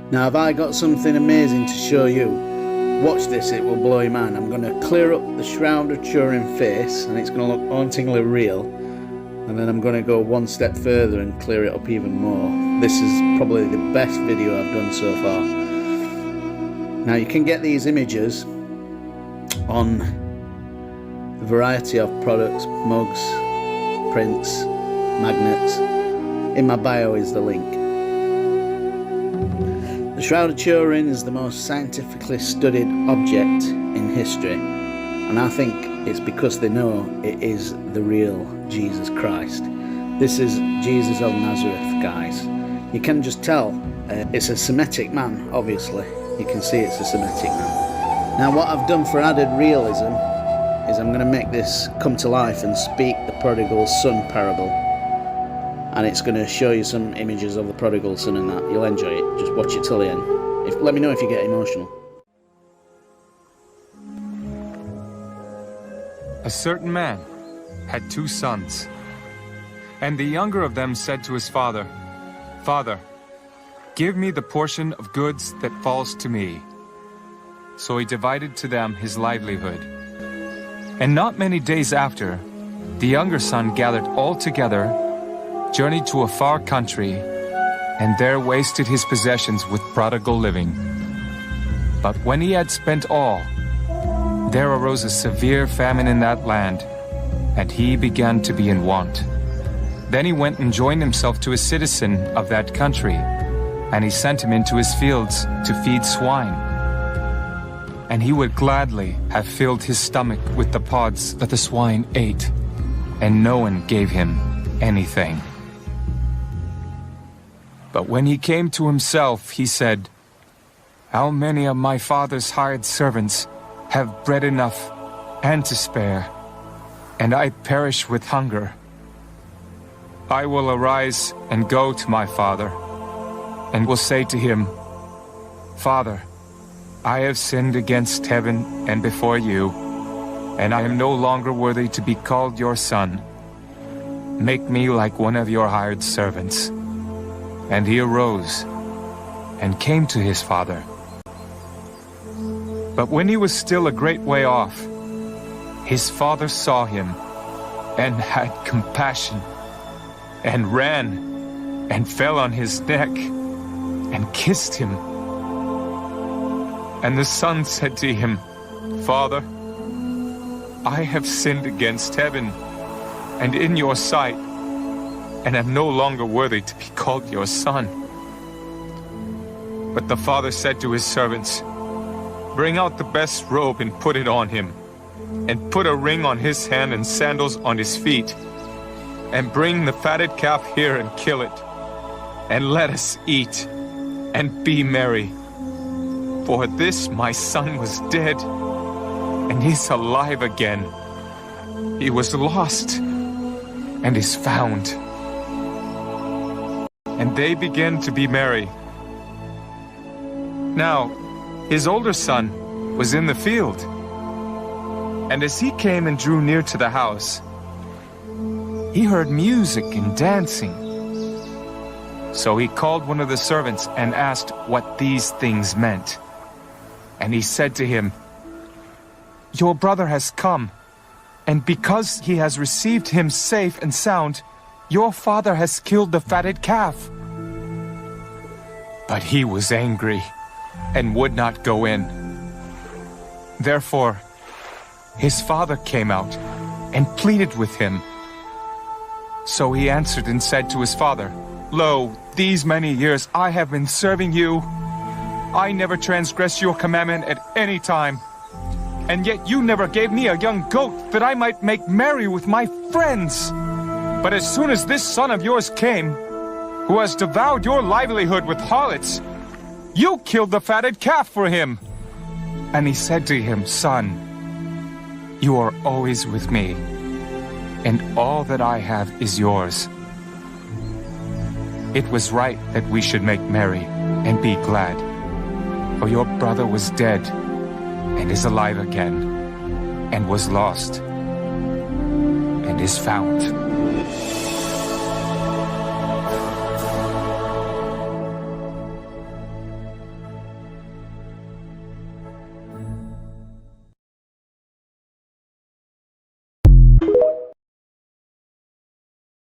Now, have I got something amazing to show you? Watch this, it will blow your mind. I'm going to clear up the Shroud of Turin face, and it's going to look hauntingly real. And then I'm going to go one step further and clear it up even more. This is probably the best video I've done so far. Now, you can get these images on a variety of products, mugs, prints, magnets. In my bio is the link. The Shroud of Turin is the most scientifically studied object in history, and I think it's because they know it is the real Jesus Christ. This is Jesus of Nazareth, guys. You can just tell it's a Semitic man, obviously. You can see it's a Semitic man. Now, what I've done for added realism is I'm going to make this come to life and speak the prodigal son parable. And it's going to show you some images of the prodigal son and that. You'll enjoy it. Just watch it till the end. Let me know if you get emotional. A certain man had 2 sons, and the younger of them said to his father, "Father, give me the portion of goods that falls to me." So he divided to them his livelihood. And not many days after, the younger son gathered all together, journeyed to a far country, and there wasted his possessions with prodigal living. But when he had spent all, there arose a severe famine in that land, and he began to be in want. Then he went and joined himself to a citizen of that country, and he sent him into his fields to feed swine. And he would gladly have filled his stomach with the pods that the swine ate, and no one gave him anything. But when he came to himself, he said, "How many of my father's hired servants have bread enough and to spare, and I perish with hunger? I will arise and go to my father, and will say to him, 'Father, I have sinned against heaven and before you, and I am no longer worthy to be called your son. Make me like one of your hired servants.' And he arose and came to his father. But when he was still a great way off, his father saw him and had compassion, and ran and fell on his neck and kissed him. And the son said to him, 'Father, I have sinned against heaven and in your sight, and am no longer worthy to be called your son.' But the father said to his servants, 'Bring out the best robe and put it on him, and put a ring on his hand and sandals on his feet, and bring the fatted calf here and kill it, and let us eat and be merry. For this my son was dead, and is alive again. He was lost, and is found.' And they began to be merry. Now, his older son was in the field. And as he came and drew near to the house, he heard music and dancing. So he called one of the servants and asked what these things meant. And he said to him, 'Your brother has come, and because he has received him safe and sound, your father has killed the fatted calf.' But he was angry and would not go in. Therefore, his father came out and pleaded with him. So he answered and said to his father, 'Lo, these many years I have been serving you. I never transgressed your commandment at any time. And yet you never gave me a young goat that I might make merry with my friends. But as soon as this son of yours came, who has devoured your livelihood with harlots, you killed the fatted calf for him.' And he said to him, 'Son, you are always with me, and all that I have is yours. It was right that we should make merry and be glad, for your brother was dead and is alive again, and was lost and is found.'"